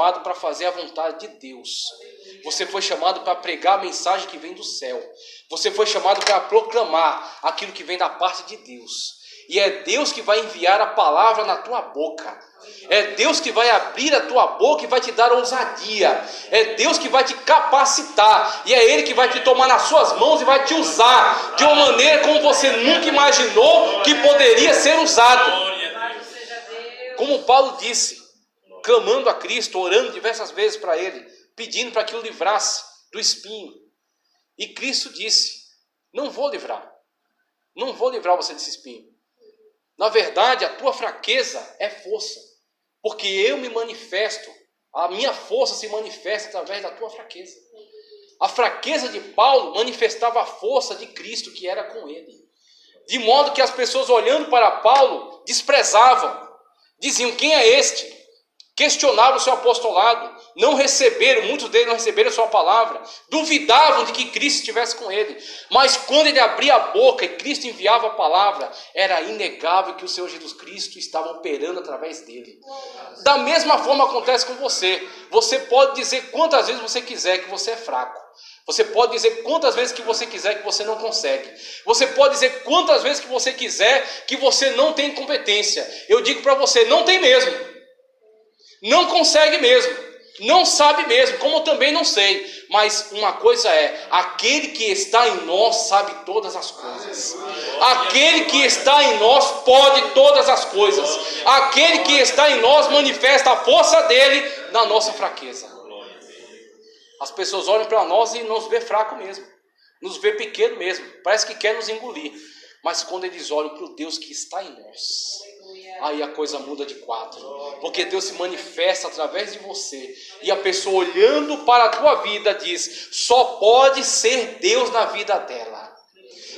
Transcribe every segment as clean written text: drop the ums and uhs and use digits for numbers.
chamado para fazer a vontade de Deus. Você foi chamado para pregar a mensagem que vem do céu. Você foi chamado para proclamar aquilo que vem da parte de Deus. E é Deus que vai enviar a palavra na tua boca. É Deus que vai abrir a tua boca e vai te dar ousadia. É Deus que vai te capacitar. E é Ele que vai te tomar nas suas mãos e vai te usar de uma maneira como você nunca imaginou que poderia ser usado. Como Paulo disse, clamando a Cristo, orando diversas vezes para Ele, pedindo para que o livrasse do espinho. E Cristo disse: não vou livrar. Não vou livrar você desse espinho. Na verdade, a tua fraqueza é força. Porque eu me manifesto, a minha força se manifesta através da tua fraqueza. A fraqueza de Paulo manifestava a força de Cristo que era com ele. De modo que as pessoas olhando para Paulo desprezavam. Diziam: quem é este? Questionaram o seu apostolado, não receberam, muitos deles não receberam a sua palavra, duvidavam de que Cristo estivesse com ele. Mas quando ele abria a boca e Cristo enviava a palavra, era inegável que o Senhor Jesus Cristo estava operando através dele. Da mesma forma acontece com você. Você pode dizer quantas vezes você quiser que você é fraco. Você pode dizer quantas vezes que você quiser que você não consegue. Você pode dizer quantas vezes que você quiser que você não tem competência. Eu digo para você, não tem mesmo. Não consegue mesmo, não sabe mesmo, como eu também não sei. Mas uma coisa é, aquele que está em nós sabe todas as coisas. Aquele que está em nós pode todas as coisas. Aquele que está em nós manifesta a força dele na nossa fraqueza. As pessoas olham para nós e nos vê fraco mesmo, nos vê pequeno mesmo, parece que quer nos engolir. Mas quando eles olham para o Deus que está em nós, aí a coisa muda de quadro. Porque Deus se manifesta através de você. E a pessoa olhando para a tua vida diz: só pode ser Deus na vida dela.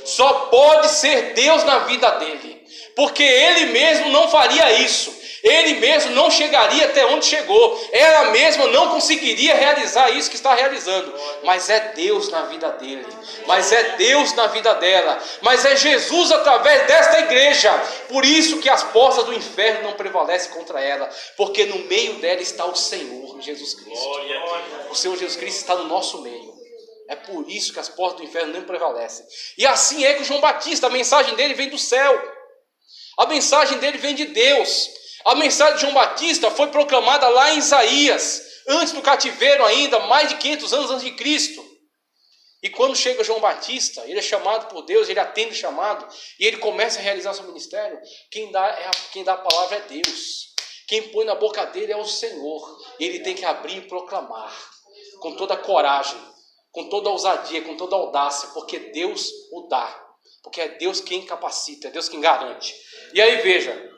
Só pode ser Deus na vida dele. Porque ele mesmo não faria isso. Ele mesmo não chegaria até onde chegou. Ela mesma não conseguiria realizar isso que está realizando. Mas é Deus na vida dele. Mas é Deus na vida dela. Mas é Jesus através desta igreja. Por isso que as portas do inferno não prevalecem contra ela. Porque no meio dela está o Senhor Jesus Cristo. O Senhor Jesus Cristo está no nosso meio. É por isso que as portas do inferno não prevalecem. E assim é que o João Batista, a mensagem dele vem do céu. A mensagem dele vem de Deus. A mensagem de João Batista foi proclamada lá em Isaías, antes do cativeiro ainda, mais de 500 anos antes de Cristo. E quando chega João Batista, ele é chamado por Deus, ele atende o chamado, e ele começa a realizar seu ministério. Quem dá a palavra é Deus. Quem põe na boca dele é o Senhor. Ele tem que abrir e proclamar, com toda a coragem, com toda a ousadia, com toda a audácia, porque Deus o dá. Porque é Deus quem capacita, é Deus quem garante. E aí veja,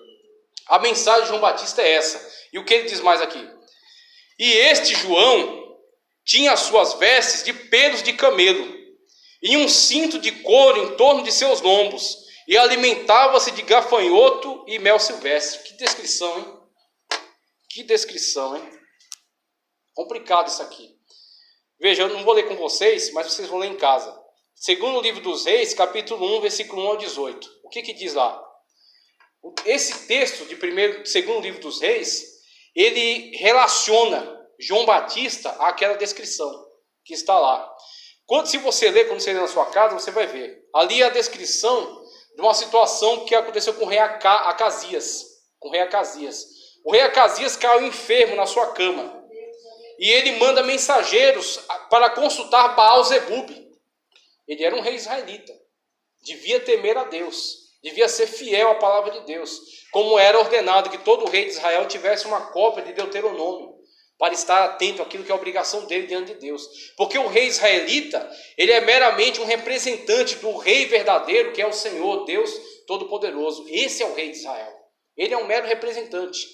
a mensagem de João Batista é essa. E o que ele diz mais aqui? E este João tinha as suas vestes de pelos de camelo, e um cinto de couro em torno de seus lombos, e alimentava-se de gafanhoto e mel silvestre. Que descrição, hein? Que descrição, hein? Complicado isso aqui. Veja, eu não vou ler com vocês, mas vocês vão ler em casa. Segundo o livro dos Reis, capítulo 1, versículo 1 ao 18. O que diz lá? Esse texto de segundo livro dos Reis, ele relaciona João Batista àquela descrição que está lá. Se você ler, quando você ler na sua casa, você vai ver. Ali é a descrição de uma situação que aconteceu com o rei Acasias. O rei Acasias caiu enfermo na sua cama. E ele manda mensageiros para consultar Baal-Zebub. Ele era um rei israelita. Devia temer a Deus. Devia ser fiel à palavra de Deus. Como era ordenado que todo rei de Israel tivesse uma cópia de Deuteronômio, para estar atento àquilo que é a obrigação dele diante de Deus. Porque o rei israelita, ele é meramente um representante do rei verdadeiro, que é o Senhor, Deus Todo-Poderoso. Esse é o rei de Israel. Ele é um mero representante.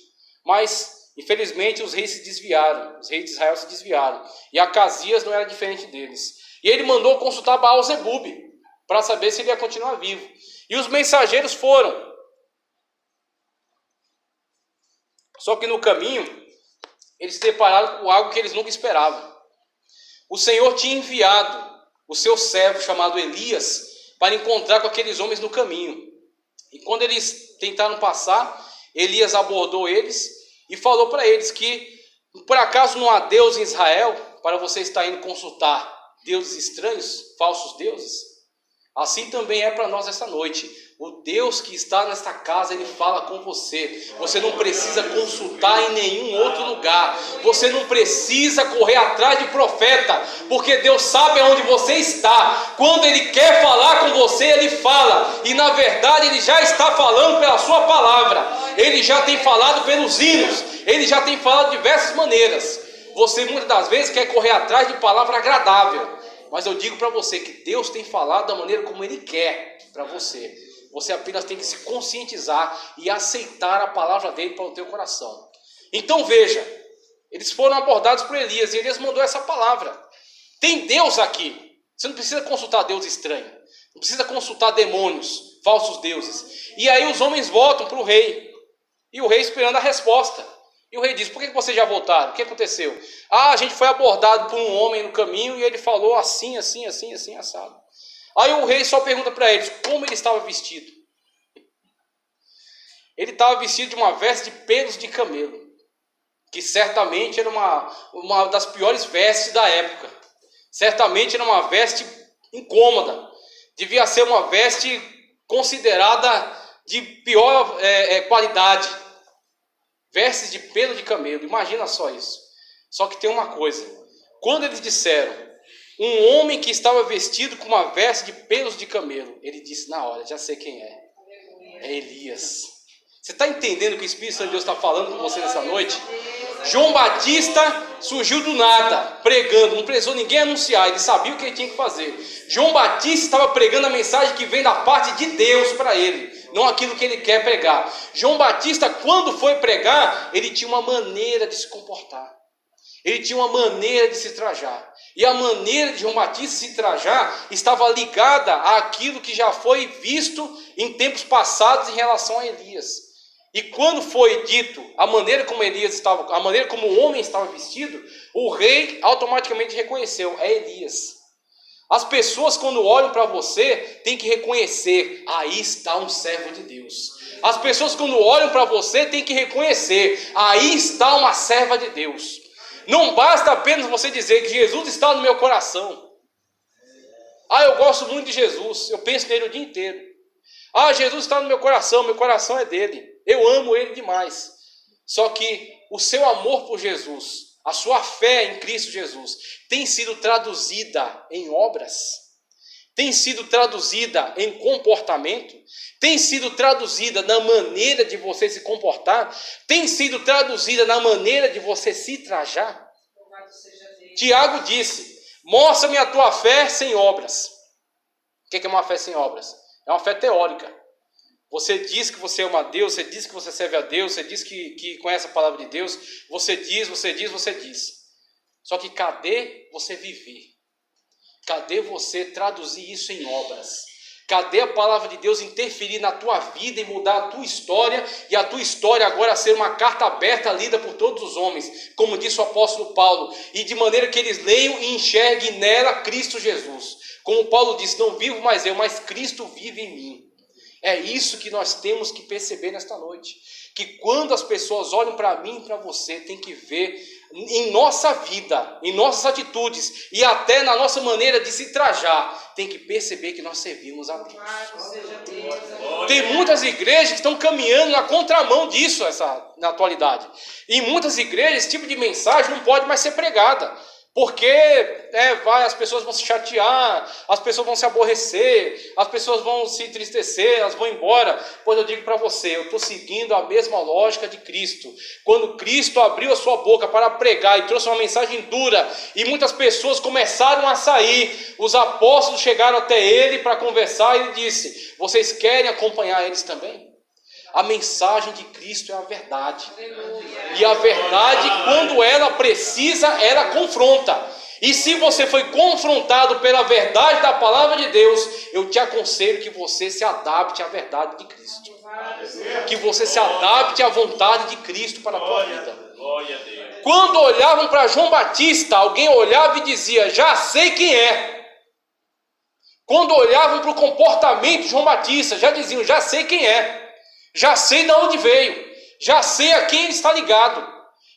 Mas, infelizmente, os reis se desviaram. Os reis de Israel se desviaram. E Acasias não era diferente deles. E ele mandou consultar Baal-Zebub, para saber se ele ia continuar vivo. E os mensageiros foram. Só que no caminho, eles se depararam com algo que eles nunca esperavam. O Senhor tinha enviado o seu servo chamado Elias para encontrar com aqueles homens no caminho. E quando eles tentaram passar, Elias abordou eles e falou para eles que Por acaso não há Deus em Israel para você estar indo consultar deuses estranhos, falsos deuses? Assim também é para nós essa noite. O Deus que está nesta casa, Ele fala com você. Você não precisa consultar em nenhum outro lugar. Você não precisa correr atrás de profeta, porque Deus sabe onde você está. Quando Ele quer falar com você, Ele fala. E na verdade Ele já está falando pela sua palavra. Ele já tem falado pelos hinos. Ele já tem falado de diversas maneiras. Você muitas das vezes quer correr atrás de palavra agradável. Mas eu digo para você que Deus tem falado da maneira como Ele quer para você. Você apenas tem que se conscientizar e aceitar a palavra dele para o teu coração. Então veja, eles foram abordados por Elias e Elias mandou essa palavra. Tem Deus aqui. Você não precisa consultar Deus estranho. Não precisa consultar demônios, falsos deuses. E aí os homens voltam para o rei. E o rei esperando a resposta. E o rei diz, por que vocês já voltaram? O que aconteceu? A gente foi abordado por um homem no caminho e ele falou assim, assim, assim, assim, assado. Aí o rei só pergunta para eles, como ele estava vestido? Ele estava vestido de uma veste de pelos de camelo, que certamente era uma das piores vestes da época. Certamente era uma veste incômoda. Devia ser uma veste considerada de pior qualidade. Vestes de pelo de camelo, imagina só isso. Só que tem uma coisa, quando eles disseram, um homem que estava vestido com uma veste de pelos de camelo, ele disse na hora, já sei quem é. É Elias. Você está entendendo o que o Espírito Santo de Deus está falando com você nessa noite? João Batista surgiu do nada, pregando, não precisou ninguém anunciar, ele sabia o que ele tinha que fazer. João Batista estava pregando a mensagem que vem da parte de Deus para ele, não aquilo que ele quer pregar. João Batista, quando foi pregar, ele tinha uma maneira de se comportar. Ele tinha uma maneira de se trajar. E a maneira de João Batista se trajar estava ligada àquilo que já foi visto em tempos passados em relação a Elias. E quando foi dito a maneira como Elias estava, a maneira como o homem estava vestido, o rei automaticamente reconheceu, é Elias. As pessoas, quando olham para você, têm que reconhecer, aí está um servo de Deus. As pessoas, quando olham para você, têm que reconhecer, aí está uma serva de Deus. Não basta apenas você dizer que Jesus está no meu coração. Eu gosto muito de Jesus, eu penso nele o dia inteiro. Jesus está no meu coração é dele. Eu amo ele demais. Só que o seu amor por Jesus, a sua fé em Cristo Jesus, tem sido traduzida em obras, tem sido traduzida em comportamento, tem sido traduzida na maneira de você se comportar, tem sido traduzida na maneira de você se trajar. Tiago disse, mostra-me a tua fé sem obras. O que é uma fé sem obras? É uma fé teórica. Você diz que você ama a Deus, você diz que você serve a Deus, você diz que conhece a palavra de Deus, você diz. Só que cadê você viver? Cadê você traduzir isso em obras? Cadê a palavra de Deus interferir na tua vida e mudar a tua história, e a tua história agora ser uma carta aberta lida por todos os homens, como disse o apóstolo Paulo, e de maneira que eles leiam e enxerguem nela Cristo Jesus. Como Paulo disse, não vivo mais eu, mas Cristo vive em mim. É isso que nós temos que perceber nesta noite. Que quando as pessoas olham para mim e para você, tem que ver em nossa vida, em nossas atitudes e até na nossa maneira de se trajar, tem que perceber que nós servimos a Deus. Tem muitas igrejas que estão caminhando na contramão disso na atualidade. E em muitas igrejas esse tipo de mensagem não pode mais ser pregada. Porque as pessoas vão se chatear, as pessoas vão se aborrecer, as pessoas vão se entristecer, elas vão embora. Pois eu digo para você, eu estou seguindo a mesma lógica de Cristo. Quando Cristo abriu a sua boca para pregar e trouxe uma mensagem dura, e muitas pessoas começaram a sair, os apóstolos chegaram até ele para conversar, e ele disse, vocês querem acompanhar eles também? A mensagem de Cristo é a verdade. E a verdade, quando ela precisa, ela confronta. E se você foi confrontado pela verdade da palavra de Deus, eu te aconselho que você se adapte à verdade de Cristo. Que você se adapte à vontade de Cristo para a tua vida. Quando olhavam para João Batista, alguém olhava e dizia, já sei quem é. Quando olhavam para o comportamento de João Batista, já diziam, já sei quem é. Já sei de onde veio, já sei a quem ele está ligado.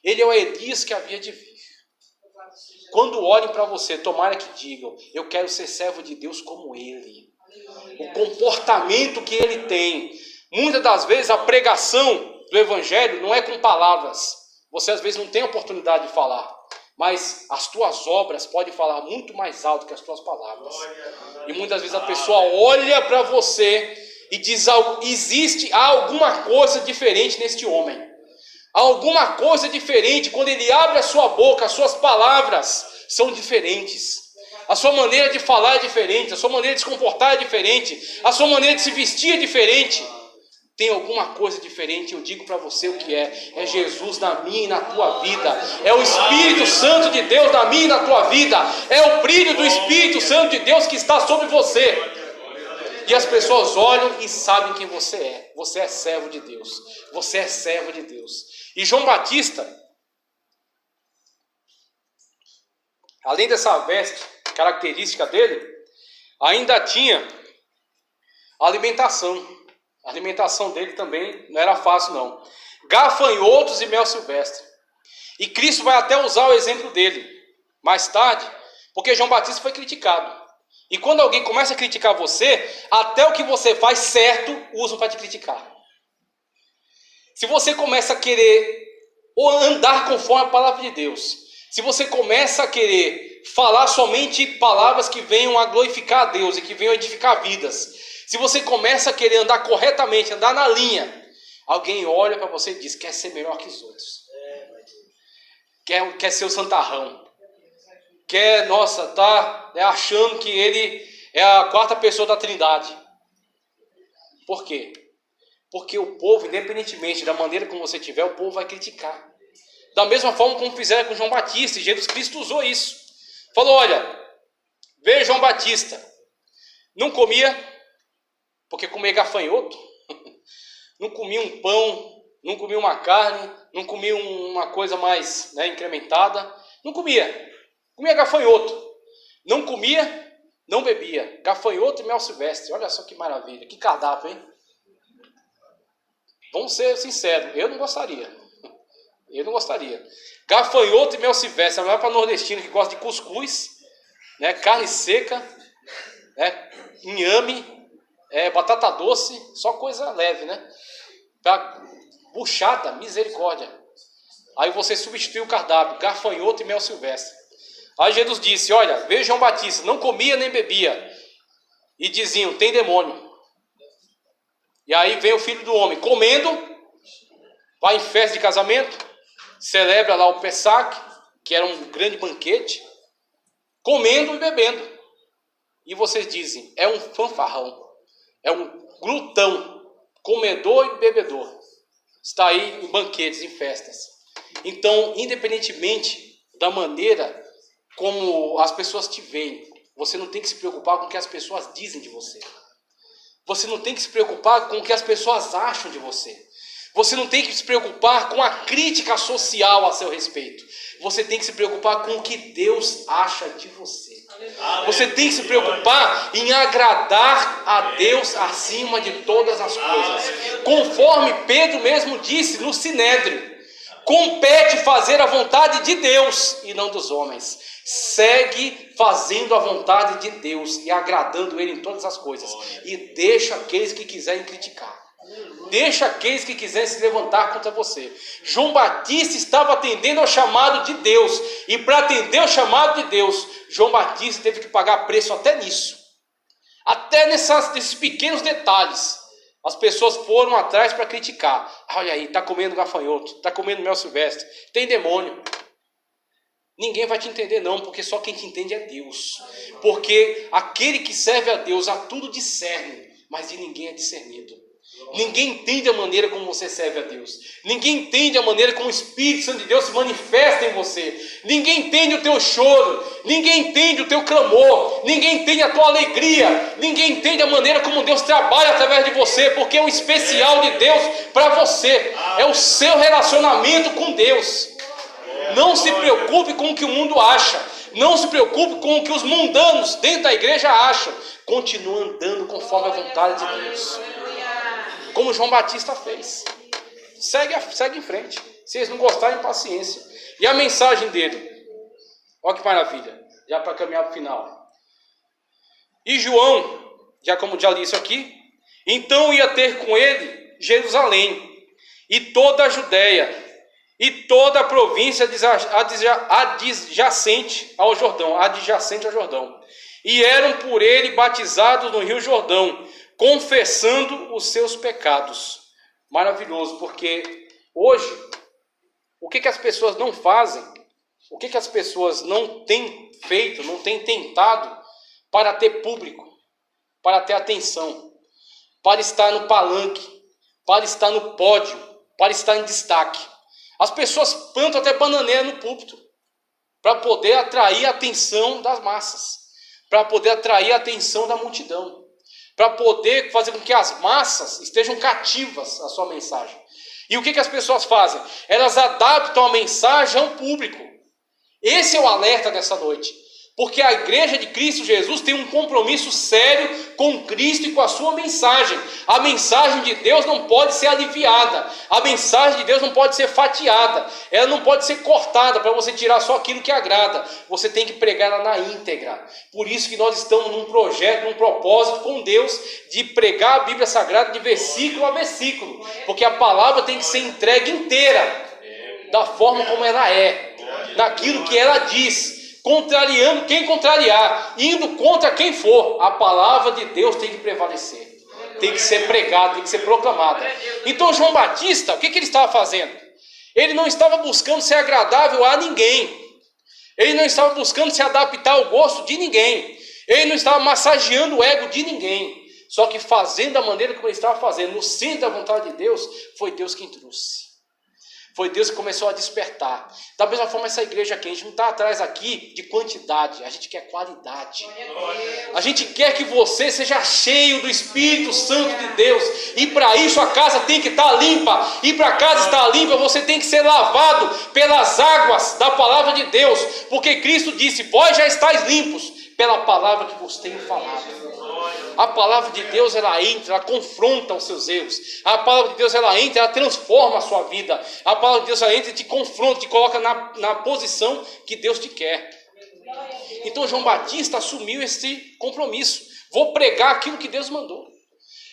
Ele é o Elias que havia de vir. Quando olhem para você, tomara que digam, eu quero ser servo de Deus como ele. O comportamento que ele tem. Muitas das vezes a pregação do evangelho não é com palavras. Você às vezes não tem oportunidade de falar. Mas as tuas obras podem falar muito mais alto que as tuas palavras. E muitas vezes a pessoa olha para você e diz, há alguma coisa diferente neste homem. Há alguma coisa diferente. Quando ele abre a sua boca, as suas palavras são diferentes. A sua maneira de falar é diferente. A sua maneira de se comportar é diferente. A sua maneira de se vestir é diferente. Tem alguma coisa diferente, eu digo para você o que é. É Jesus na minha e na tua vida. É o Espírito Santo de Deus na minha e na tua vida. É o brilho do Espírito Santo de Deus que está sobre você. E as pessoas olham e sabem quem você é. Você é servo de Deus. Você é servo de Deus. E João Batista, além dessa veste característica dele, ainda tinha alimentação. A alimentação dele também não era fácil, não. Gafanhotos e mel silvestre. E Cristo vai até usar o exemplo dele mais tarde, porque João Batista foi criticado. E quando alguém começa a criticar você, até o que você faz certo, usam para te criticar. Se você começa a querer ou andar conforme a palavra de Deus, se você começa a querer falar somente palavras que venham a glorificar a Deus e que venham a edificar vidas, se você começa a querer andar corretamente, andar na linha, alguém olha para você e diz, quer ser melhor que os outros. Quer ser o santarrão. Tá achando que ele é a quarta pessoa da Trindade. Por quê? Porque o povo, independentemente da maneira como você tiver, o povo vai criticar. Da mesma forma como fizeram com João Batista, e Jesus Cristo usou isso. Falou, olha, veja João Batista, não comia, porque comia gafanhoto, não comia um pão, não comia uma carne, não comia uma coisa mais incrementada, não comia, comia gafanhoto, não comia, não bebia, gafanhoto e mel silvestre, olha só que maravilha, que cardápio, hein? Vamos ser sinceros, eu não gostaria, gafanhoto e mel silvestre, não é para nordestino que gosta de cuscuz, carne seca, inhame, batata doce, só coisa leve, Buchada, misericórdia. Aí você substitui o cardápio, gafanhoto e mel silvestre. Aí Jesus disse, olha, veja João Batista, não comia nem bebia. E diziam, tem demônio. E aí vem o Filho do Homem, comendo, vai em festa de casamento, celebra lá o Pessac, que era um grande banquete, comendo e bebendo. E vocês dizem, é um fanfarrão. É um glutão, comedor e bebedor. Está aí em banquetes, em festas. Então, independentemente da maneira como as pessoas te veem, você não tem que se preocupar com o que as pessoas dizem de você. Você não tem que se preocupar com o que as pessoas acham de você. Você não tem que se preocupar com a crítica social a seu respeito. Você tem que se preocupar com o que Deus acha de você. Você tem que se preocupar em agradar a Deus acima de todas as coisas. Conforme Pedro mesmo disse no Sinédrio, compete fazer a vontade de Deus e não dos homens. Segue fazendo a vontade de Deus e agradando Ele em todas as coisas. E deixa aqueles que quiserem criticar. Deixa aqueles que quiserem se levantar contra você. João Batista estava atendendo ao chamado de Deus. E para atender ao chamado de Deus, João Batista teve que pagar preço até nisso. Até nesses pequenos detalhes. As pessoas foram atrás para criticar. Olha aí, está comendo gafanhoto, está comendo mel silvestre, tem demônio. Ninguém vai te entender não, porque só quem te entende é Deus. Porque aquele que serve a Deus a tudo discerne, mas de ninguém é discernido. Ninguém entende a maneira como você serve a Deus. Ninguém entende a maneira como o Espírito Santo de Deus se manifesta em você. Ninguém entende o teu choro. Ninguém entende o teu clamor. Ninguém entende a tua alegria. Ninguém entende a maneira como Deus trabalha através de você. Porque é um especial de Deus para você. É o seu relacionamento com Deus. Não se preocupe com o que o mundo acha. Não se preocupe com o que os mundanos dentro da igreja acham. Continue andando conforme a vontade de Deus. Como João Batista fez. Segue em frente. Se eles não gostarem, paciência. E a mensagem dele? Olha que maravilha. Já para caminhar para o final. E João, como já li isso aqui, então ia ter com ele Jerusalém, e toda a Judéia, e toda a província adjacente ao Jordão, e eram por ele batizados no Rio Jordão, confessando os seus pecados. Maravilhoso, porque hoje, o que as pessoas não fazem, o que as pessoas não têm feito, não têm tentado para ter público, para ter atenção, para estar no palanque, para estar no pódio, para estar em destaque. As pessoas plantam até bananeira no púlpito, para poder atrair a atenção das massas, para poder atrair a atenção da multidão, para poder fazer com que as massas estejam cativas à sua mensagem. E o que as pessoas fazem? Elas adaptam a mensagem ao público. Esse é o alerta dessa noite. Porque a igreja de Cristo Jesus tem um compromisso sério com Cristo e com a sua mensagem. A mensagem de Deus não pode ser aliviada. A mensagem de Deus não pode ser fatiada. Ela não pode ser cortada para você tirar só aquilo que agrada. Você tem que pregar ela na íntegra. Por isso que nós estamos num projeto, num propósito com Deus de pregar a Bíblia Sagrada de versículo a versículo. Porque a palavra tem que ser entregue inteira, da forma como ela é, naquilo que ela diz. Contrariando quem contrariar, indo contra quem for, a palavra de Deus tem que prevalecer, tem que ser pregada, tem que ser proclamada. Então João Batista, o que ele estava fazendo? Ele não estava buscando ser agradável a ninguém, ele não estava buscando se adaptar ao gosto de ninguém, ele não estava massageando o ego de ninguém, só que fazendo da maneira como ele estava fazendo, no centro da vontade de Deus, foi Deus quem trouxe. Foi Deus que começou a despertar. Da mesma forma, essa igreja aqui, a gente não está atrás aqui de quantidade, a gente quer qualidade. A gente quer que você seja cheio do Espírito Santo de Deus. E para isso a casa tem que estar limpa. E para a casa estar limpa, você tem que ser lavado pelas águas da palavra de Deus. Porque Cristo disse, vós já estáis limpos pela palavra que vos tenho falado. A palavra de Deus, ela entra, ela confronta os seus erros. A palavra de Deus, ela entra, ela transforma a sua vida. A palavra de Deus, ela entra e te confronta, te coloca na posição que Deus te quer. Então João Batista assumiu esse compromisso. Vou pregar aquilo que Deus mandou.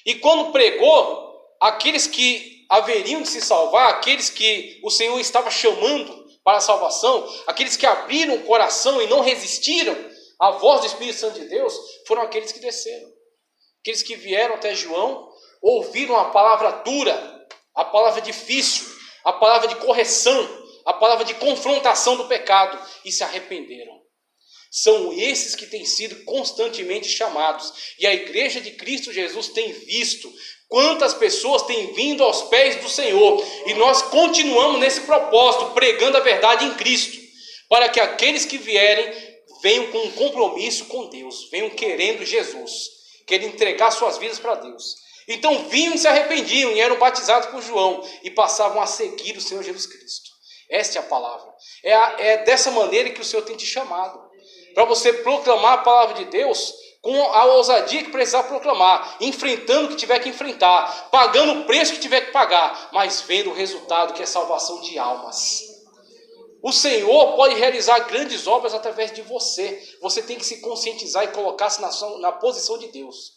E quando pregou, aqueles que haveriam de se salvar, aqueles que o Senhor estava chamando para a salvação, aqueles que abriram o coração e não resistiram à voz do Espírito Santo de Deus, foram aqueles que desceram. Aqueles que vieram até João, ouviram a palavra dura, a palavra difícil, a palavra de correção, a palavra de confrontação do pecado e se arrependeram. São esses que têm sido constantemente chamados. E a igreja de Cristo Jesus tem visto quantas pessoas têm vindo aos pés do Senhor. E nós continuamos nesse propósito, pregando a verdade em Cristo, para que aqueles que vierem venham com um compromisso com Deus, venham querendo Jesus, querem entregar suas vidas para Deus. Então vinham e se arrependiam e eram batizados por João e passavam a seguir o Senhor Jesus Cristo. Esta é a palavra. É dessa maneira que o Senhor tem te chamado, para você proclamar a palavra de Deus com a ousadia que precisar proclamar, enfrentando o que tiver que enfrentar, pagando o preço que tiver que pagar, mas vendo o resultado, que é salvação de almas. O Senhor pode realizar grandes obras através de você. Você tem que se conscientizar e colocar-se na posição de Deus.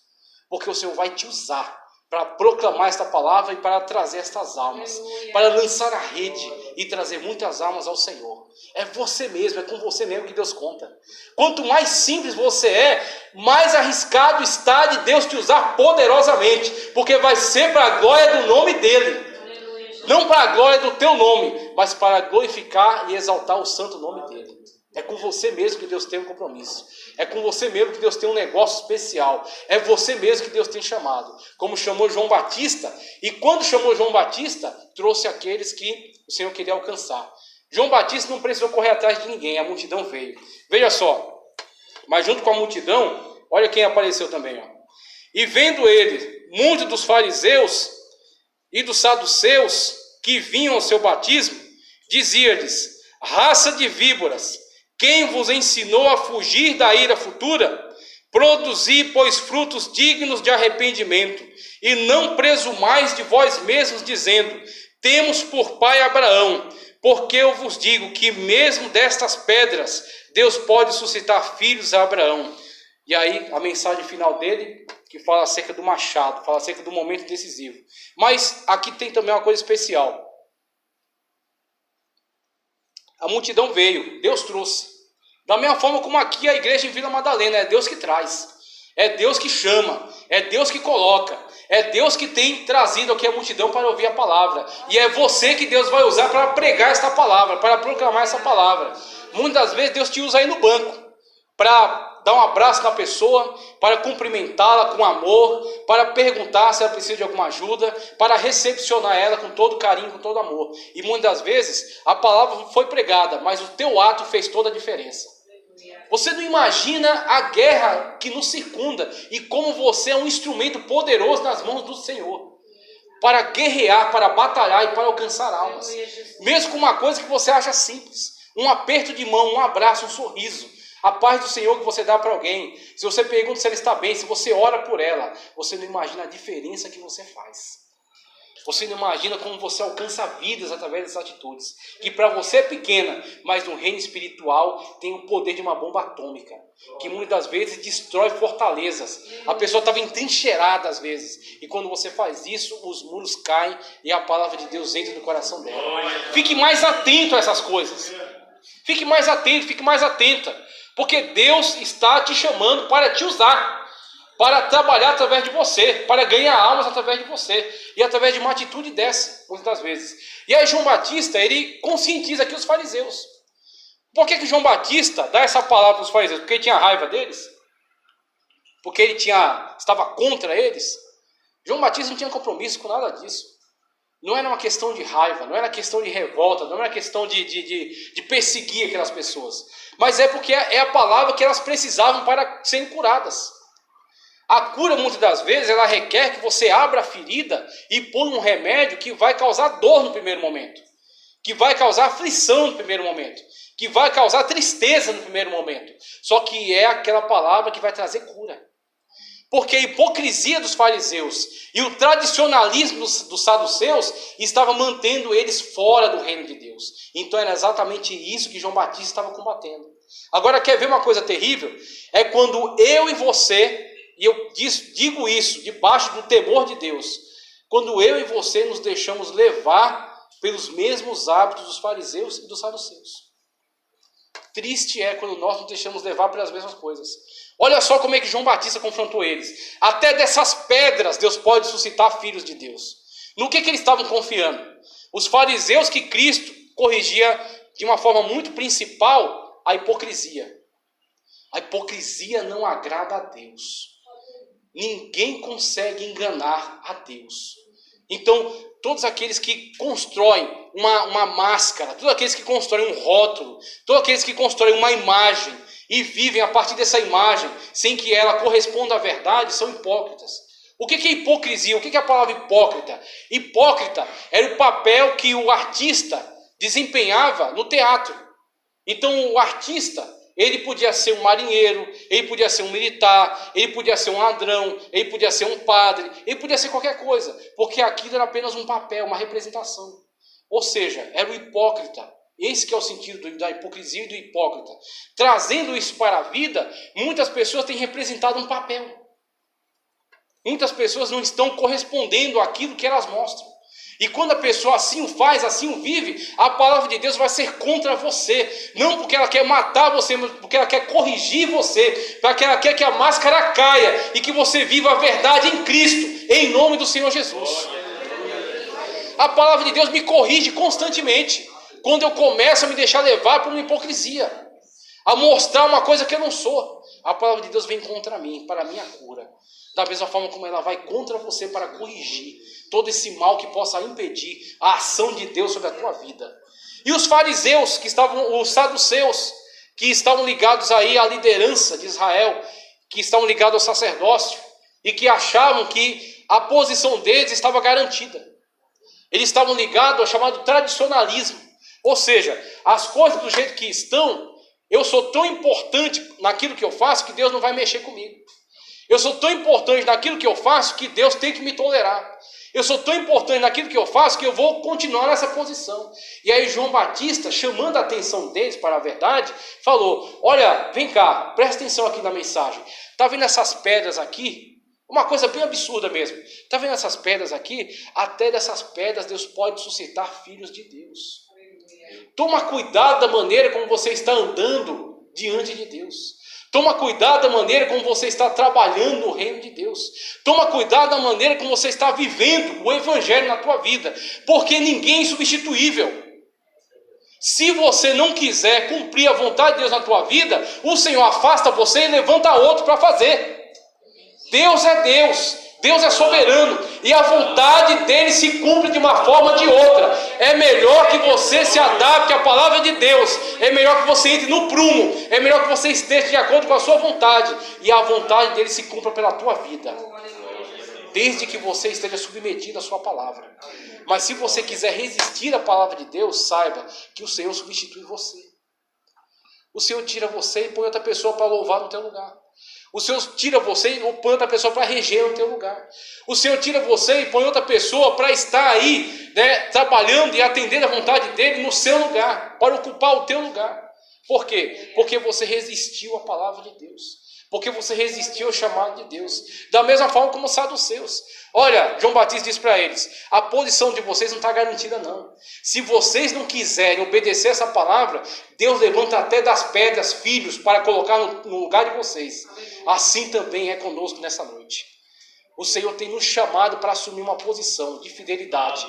Porque o Senhor vai te usar para proclamar esta palavra e para trazer estas almas. Para lançar a rede e trazer muitas almas ao Senhor. É você mesmo, é com você mesmo que Deus conta. Quanto mais simples você é, mais arriscado está de Deus te usar poderosamente. Porque vai ser para a glória do nome dEle. Não para a glória do teu nome, mas para glorificar e exaltar o santo nome dele. É com você mesmo que Deus tem um compromisso. É com você mesmo que Deus tem um negócio especial. É você mesmo que Deus tem chamado. Como chamou João Batista. E quando chamou João Batista, trouxe aqueles que o Senhor queria alcançar. João Batista não precisou correr atrás de ninguém. A multidão veio. Veja só. Mas junto com a multidão, olha quem apareceu também. Ó. E vendo ele, muitos dos fariseus e dos saduceus que vinham ao seu batismo, dizia-lhes, raça de víboras, quem vos ensinou a fugir da ira futura? Produzi, pois, frutos dignos de arrependimento, e não presumais de vós mesmos, dizendo, temos por pai Abraão, porque eu vos digo que mesmo destas pedras, Deus pode suscitar filhos a Abraão. E aí a mensagem final dele, que fala acerca do machado, fala acerca do momento decisivo. Mas aqui tem também uma coisa especial. A multidão veio, Deus trouxe. Da mesma forma como aqui a igreja em Vila Madalena, é Deus que traz. É Deus que chama, é Deus que coloca. É Deus que tem trazido aqui a multidão para ouvir a palavra. E é você que Deus vai usar para pregar esta palavra, para proclamar essa palavra. Muitas vezes Deus te usa aí no banco, para dar um abraço na pessoa, para cumprimentá-la com amor, para perguntar se ela precisa de alguma ajuda, para recepcionar ela com todo carinho, com todo amor. E muitas vezes a palavra foi pregada, mas o teu ato fez toda a diferença. Você não imagina a guerra que nos circunda e como você é um instrumento poderoso nas mãos do Senhor para guerrear, para batalhar e para alcançar almas. Mesmo com uma coisa que você acha simples, um aperto de mão, um abraço, um sorriso. A paz do Senhor que você dá para alguém. Se você pergunta se ela está bem, se você ora por ela, você não imagina a diferença que você faz. Você não imagina como você alcança vidas através dessas atitudes. Que para você é pequena, mas no reino espiritual tem o poder de uma bomba atômica. Que muitas vezes destrói fortalezas. A pessoa estava entrincheirada às vezes. E quando você faz isso, os muros caem e a palavra de Deus entra no coração dela. Fique mais atento a essas coisas. Fique mais atento, fique mais atenta. Porque Deus está te chamando para te usar, para trabalhar através de você, para ganhar almas através de você, e através de uma atitude dessa, muitas das vezes. E aí João Batista, ele conscientiza aqui os fariseus. Por que João Batista dá essa palavra para os fariseus? Porque ele tinha raiva deles? Porque ele estava contra eles? João Batista não tinha compromisso com nada disso. Não era uma questão de raiva, não era questão de revolta, não era questão de perseguir aquelas pessoas. Mas é porque é a palavra que elas precisavam para serem curadas. A cura, muitas das vezes, ela requer que você abra a ferida e põe um remédio que vai causar dor no primeiro momento. Que vai causar aflição no primeiro momento. Que vai causar tristeza no primeiro momento. Só que é aquela palavra que vai trazer cura. Porque a hipocrisia dos fariseus e o tradicionalismo dos saduceus estava mantendo eles fora do reino de Deus. Então era exatamente isso que João Batista estava combatendo. Agora, quer ver uma coisa terrível? É quando eu e você, e eu digo isso debaixo do temor de Deus, quando eu e você nos deixamos levar pelos mesmos hábitos dos fariseus e dos saduceus. Triste é quando nós nos deixamos levar pelas mesmas coisas. Olha só como é que João Batista confrontou eles. Até dessas pedras Deus pode suscitar filhos de Deus. No que eles estavam confiando? Os fariseus que Cristo corrigia de uma forma muito principal a hipocrisia. A hipocrisia não agrada a Deus. Ninguém consegue enganar a Deus. Então, todos aqueles que constroem uma máscara, todos aqueles que constroem um rótulo, todos aqueles que constroem uma imagem e vivem a partir dessa imagem, sem que ela corresponda à verdade, são hipócritas. O que é hipocrisia? O que é a palavra hipócrita? Hipócrita era o papel que o artista desempenhava no teatro. Então o artista, ele podia ser um marinheiro, ele podia ser um militar, ele podia ser um ladrão, ele podia ser um padre, ele podia ser qualquer coisa, porque aquilo era apenas um papel, uma representação. Ou seja, era o hipócrita. Esse que é o sentido da hipocrisia e do hipócrita. Trazendo isso para a vida, muitas pessoas têm representado um papel. Muitas pessoas não estão correspondendo àquilo que elas mostram. E quando a pessoa assim o faz, assim o vive, a palavra de Deus vai ser contra você. Não porque ela quer matar você, mas porque ela quer corrigir você. Porque ela quer que a máscara caia e que você viva a verdade em Cristo, em nome do Senhor Jesus. A palavra de Deus me corrige constantemente. Quando eu começo a me deixar levar por uma hipocrisia, a mostrar uma coisa que eu não sou, a palavra de Deus vem contra mim, para a minha cura. Da mesma forma como ela vai contra você para corrigir todo esse mal que possa impedir a ação de Deus sobre a tua vida. E os fariseus, os saduceus, que estavam ligados aí à liderança de Israel, que estavam ligados ao sacerdócio, e que achavam que a posição deles estava garantida. Eles estavam ligados ao chamado tradicionalismo. Ou seja, as coisas do jeito que estão, eu sou tão importante naquilo que eu faço que Deus não vai mexer comigo. Eu sou tão importante naquilo que eu faço que Deus tem que me tolerar. Eu sou tão importante naquilo que eu faço que eu vou continuar nessa posição. E aí João Batista, chamando a atenção deles para a verdade, falou: olha, vem cá, presta atenção aqui na mensagem. Está vendo essas pedras aqui? Uma coisa bem absurda mesmo. Está vendo essas pedras aqui? Até dessas pedras Deus pode suscitar filhos de Deus. Toma cuidado da maneira como você está andando diante de Deus. Toma cuidado da maneira como você está trabalhando no reino de Deus. Toma cuidado da maneira como você está vivendo o evangelho na tua vida. Porque ninguém é insubstituível. Se você não quiser cumprir a vontade de Deus na tua vida, o Senhor afasta você e levanta outro para fazer. Deus é Deus. Deus é soberano e a vontade dele se cumpre de uma forma ou de outra. É melhor que você se adapte à palavra de Deus. É melhor que você entre no prumo. É melhor que você esteja de acordo com a sua vontade. E a vontade dele se cumpra pela tua vida. Desde que você esteja submetido à sua palavra. Mas se você quiser resistir à palavra de Deus, saiba que o Senhor substitui você. O Senhor tira você e põe outra pessoa para louvar no teu lugar. O Senhor tira você e põe outra pessoa para reger no teu lugar. O Senhor tira você e põe outra pessoa para estar aí, né, trabalhando e atendendo a vontade dele no seu lugar, para ocupar o teu lugar. Por quê? Porque você resistiu à palavra de Deus. Porque você resistiu ao chamado de Deus. Da mesma forma como os saduceus. Olha, João Batista disse para eles: a posição de vocês não está garantida não. Se vocês não quiserem obedecer essa palavra, Deus levanta até das pedras filhos para colocar no lugar de vocês. Assim também é conosco nessa noite. O Senhor tem nos chamado para assumir uma posição de fidelidade,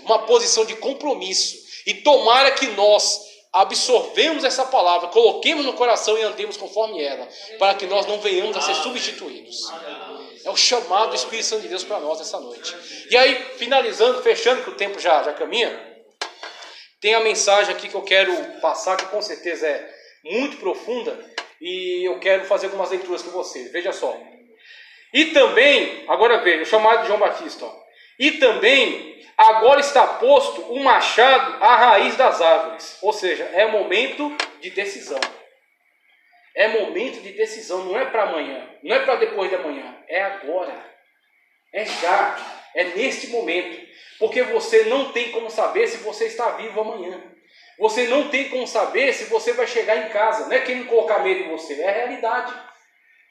uma posição de compromisso. E tomara que nós absorvemos essa palavra, coloquemos no coração e andemos conforme ela, para que nós não venhamos a ser substituídos. É o chamado do Espírito Santo de Deus para nós essa noite. E aí, finalizando, fechando, que o tempo já caminha, tem a mensagem aqui que eu quero passar, que com certeza é muito profunda, e eu quero fazer algumas leituras com vocês. Veja só. E também, agora veja, o chamado de João Batista, ó. E também, agora está posto o machado à raiz das árvores. Ou seja, é momento de decisão. É momento de decisão, não é para amanhã, não é para depois de amanhã, é agora. É já, é neste momento. Porque você não tem como saber se você está vivo amanhã. Você não tem como saber se você vai chegar em casa. Não é querendo colocar medo em você, é a realidade.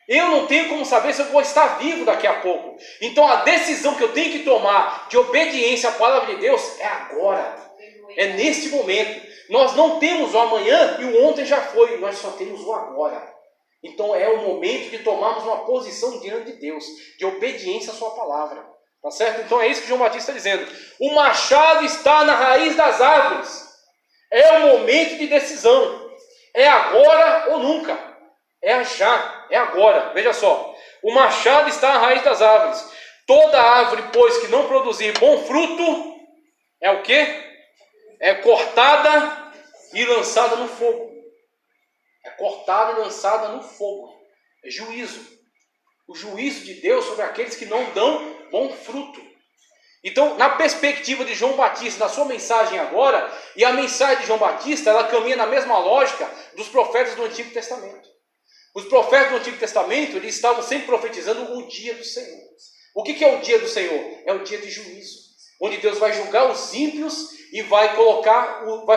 Eu não tenho como saber se eu vou estar vivo daqui a pouco. Então a decisão que eu tenho que tomar de obediência à palavra de Deus é agora. É neste momento. Nós não temos o amanhã e o ontem já foi. Nós só temos o agora. Então é o momento de tomarmos uma posição diante de Deus. De obediência à sua palavra. Tá certo? Então é isso que João Batista está dizendo. O machado está na raiz das árvores. É o momento de decisão. É agora ou nunca. É já, é agora. Veja só. O machado está à raiz das árvores. Toda árvore, pois, que não produzir bom fruto, é o quê? É cortada e lançada no fogo. É cortada e lançada no fogo. É juízo. O juízo de Deus sobre aqueles que não dão bom fruto. Então, na perspectiva de João Batista, na sua mensagem agora, e a mensagem de João Batista, ela caminha na mesma lógica dos profetas do Antigo Testamento. Os profetas do Antigo Testamento, eles estavam sempre profetizando o dia do Senhor. O que é o dia do Senhor? É o dia de juízo, onde Deus vai julgar os ímpios e vai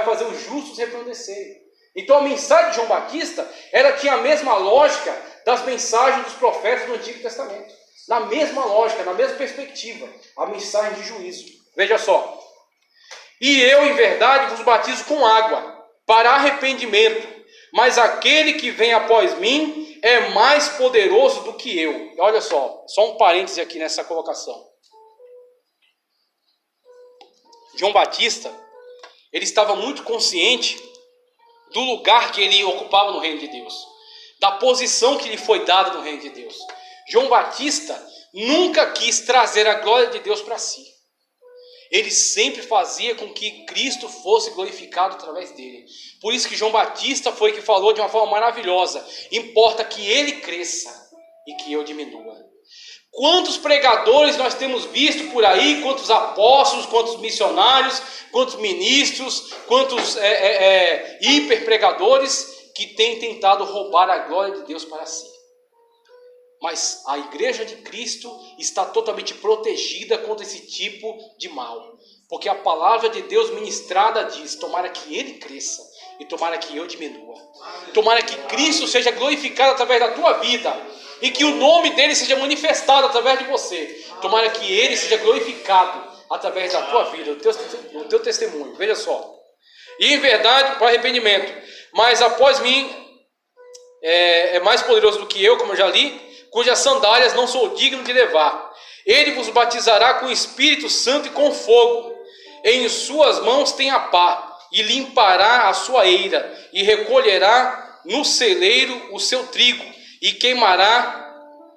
fazer os justos resplandecerem. Então a mensagem de João Batista, ela tinha a mesma lógica das mensagens dos profetas do Antigo Testamento. Na mesma lógica, na mesma perspectiva, a mensagem de juízo. Veja só. E eu, em verdade, vos batizo com água, para arrependimento. Mas aquele que vem após mim é mais poderoso do que eu. Olha só um parêntese aqui nessa colocação. João Batista, ele estava muito consciente do lugar que ele ocupava no reino de Deus, da posição que lhe foi dada no reino de Deus. João Batista nunca quis trazer a glória de Deus para si. Ele sempre fazia com que Cristo fosse glorificado através dele. Por isso que João Batista foi que falou de uma forma maravilhosa: importa que ele cresça e que eu diminua. Quantos pregadores nós temos visto por aí, quantos apóstolos, quantos missionários, quantos ministros, quantos hiperpregadores que têm tentado roubar a glória de Deus para si. Mas a igreja de Cristo está totalmente protegida contra esse tipo de mal. Porque a palavra de Deus ministrada diz: tomara que Ele cresça e tomara que eu diminua. Tomara que Cristo seja glorificado através da tua vida e que o nome dele seja manifestado através de você. Tomara que Ele seja glorificado através da tua vida, do teu testemunho. Veja só. E em verdade, para arrependimento. Mas após mim é mais poderoso do que eu, como eu já li, cujas sandálias não sou digno de levar. Ele vos batizará com o Espírito Santo e com fogo. Em suas mãos tem a pá, e limpará a sua eira, e recolherá no celeiro o seu trigo, e queimará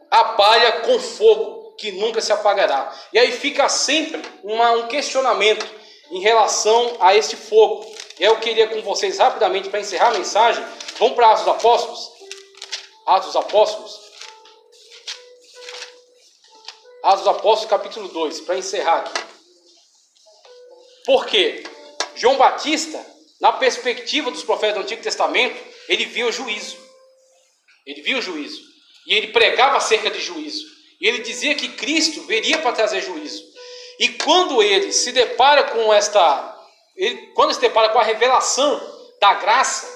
a palha com fogo, que nunca se apagará. E aí fica sempre um questionamento em relação a este fogo. Eu queria com vocês rapidamente, para encerrar a mensagem, vamos para Atos dos Apóstolos. Atos dos Apóstolos. Atos dos Apóstolos, capítulo 2, para encerrar aqui. Por quê? João Batista, na perspectiva dos profetas do Antigo Testamento, ele via o juízo. Ele via o juízo. E ele pregava acerca de juízo. E ele dizia que Cristo viria para trazer juízo. E quando ele se depara com quando se depara com a revelação da graça,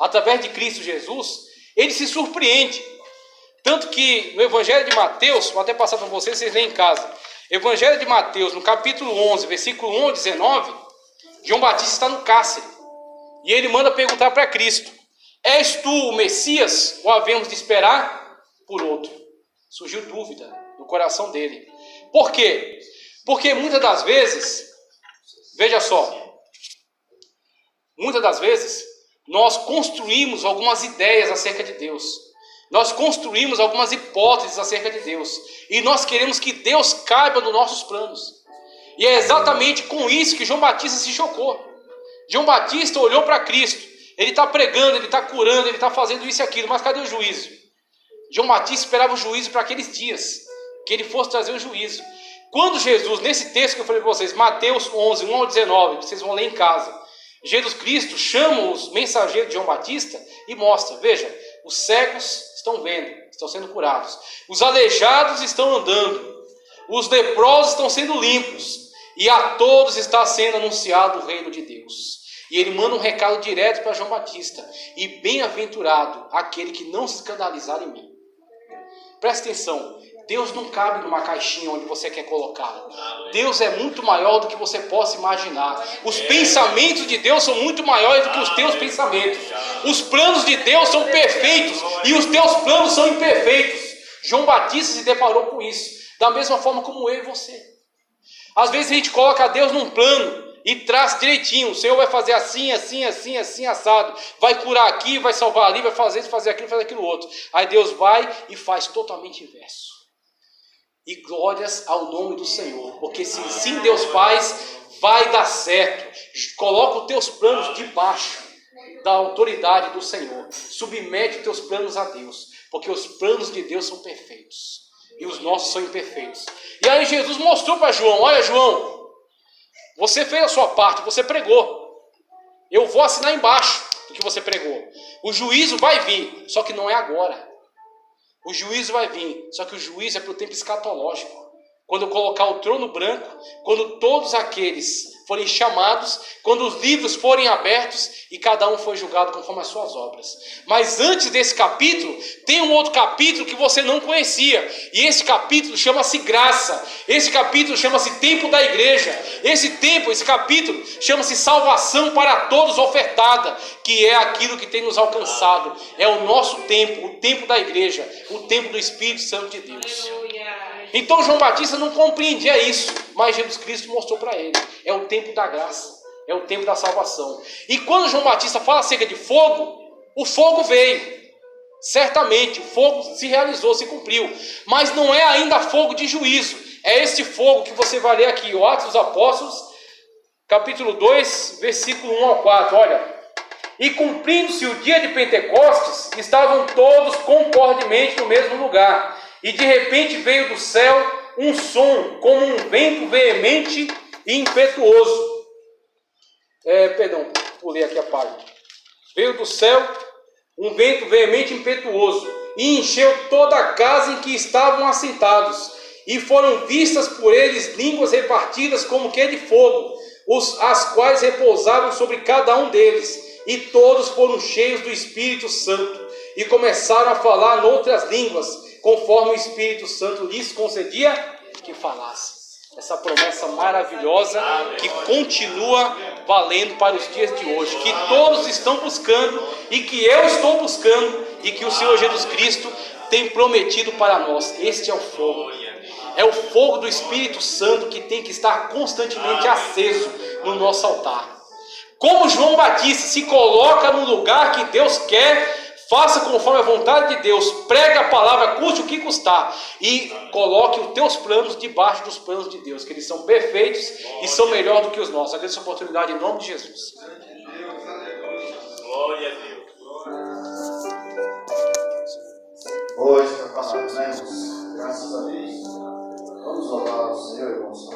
através de Cristo Jesus, ele se surpreende. Tanto que no Evangelho de Mateus, vou até passar para vocês leem em casa. Evangelho de Mateus, no capítulo 11, versículo 1 a 19, João Batista está no cárcere. E ele manda perguntar para Cristo: és tu o Messias ou havemos de esperar por outro? Surgiu dúvida no coração dele. Por quê? Porque muitas das vezes, veja só, muitas das vezes nós construímos algumas ideias acerca de Deus. Nós construímos algumas hipóteses acerca de Deus. E nós queremos que Deus caiba nos nossos planos. E é exatamente com isso que João Batista se chocou. João Batista olhou para Cristo. Ele está pregando, ele está curando, ele está fazendo isso e aquilo. Mas cadê o juízo? João Batista esperava o juízo para aqueles dias. Que ele fosse trazer o juízo. Quando Jesus, nesse texto que eu falei para vocês, Mateus 11, 1 ao 19, vocês vão ler em casa. Jesus Cristo chama os mensageiros de João Batista e mostra, veja, os cegos estão vendo, estão sendo curados, os aleijados estão andando, os leprosos estão sendo limpos, e a todos está sendo anunciado o reino de Deus. E ele manda um recado direto para João Batista: e bem-aventurado aquele que não se escandalizar em mim. Presta atenção, Deus não cabe numa caixinha onde você quer colocá-lo. Deus é muito maior do que você possa imaginar. Os pensamentos de Deus são muito maiores do que os teus pensamentos. Os planos de Deus são perfeitos e os teus planos são imperfeitos. João Batista se deparou com isso, da mesma forma como eu e você. Às vezes a gente coloca Deus num plano e traz direitinho: o Senhor vai fazer assim, assim, assim, assim, assado. Vai curar aqui, vai salvar ali, vai fazer isso, fazer aquilo, fazer aquilo outro. Aí Deus vai e faz totalmente inverso. E glórias ao nome do Senhor, porque se sim Deus faz, vai dar certo. Coloca os teus planos debaixo da autoridade do Senhor. Submete os teus planos a Deus, porque os planos de Deus são perfeitos e os nossos são imperfeitos. E aí Jesus mostrou para João: olha, João, você fez a sua parte, você pregou. Eu vou assinar embaixo do que você pregou. O juízo vai vir, só que não é agora. O juízo vai vir, só que o juízo é para o tempo escatológico. Quando eu colocar o trono branco, quando todos aqueles forem chamados, quando os livros forem abertos e cada um for julgado conforme as suas obras. Mas antes desse capítulo, tem um outro capítulo que você não conhecia. E esse capítulo chama-se graça. Esse capítulo chama-se tempo da igreja. Esse capítulo chama-se salvação para todos ofertada, que é aquilo que tem nos alcançado. É o nosso tempo, o tempo da igreja, o tempo do Espírito Santo de Deus. Então João Batista não compreendia isso, mas Jesus Cristo mostrou para ele: é o tempo da graça, é o tempo da salvação. E quando João Batista fala acerca de fogo, o fogo veio. Certamente o fogo se realizou, se cumpriu, mas não é ainda fogo de juízo. É este fogo que você vai ler aqui, o Atos dos Apóstolos, capítulo 2, versículo 1 ao 4, olha: e cumprindo-se o dia de Pentecostes, estavam todos concordemente no mesmo lugar. E de repente veio do céu um som, como um vento veemente e impetuoso. Pulei aqui a página. Veio do céu um vento veemente e impetuoso, e encheu toda a casa em que estavam assentados. E foram vistas por eles línguas repartidas como que de fogo, as quais repousavam sobre cada um deles. E todos foram cheios do Espírito Santo, e começaram a falar noutras línguas, conforme o Espírito Santo lhes concedia que falassem. Essa promessa maravilhosa que continua valendo para os dias de hoje, que todos estão buscando e que eu estou buscando e que o Senhor Jesus Cristo tem prometido para nós. Este é o fogo. É o fogo do Espírito Santo que tem que estar constantemente aceso no nosso altar. Como João Batista se coloca no lugar que Deus quer, faça conforme a vontade de Deus, prega a palavra, custe o que custar, e coloque os teus planos debaixo dos planos de Deus, que eles são perfeitos e são melhores do que os nossos. Agradeço a oportunidade em nome de Jesus. Glória a Deus. Hoje, para falar, né, irmãos? Graças a Deus. Vamos louvar o Senhor, irmãos.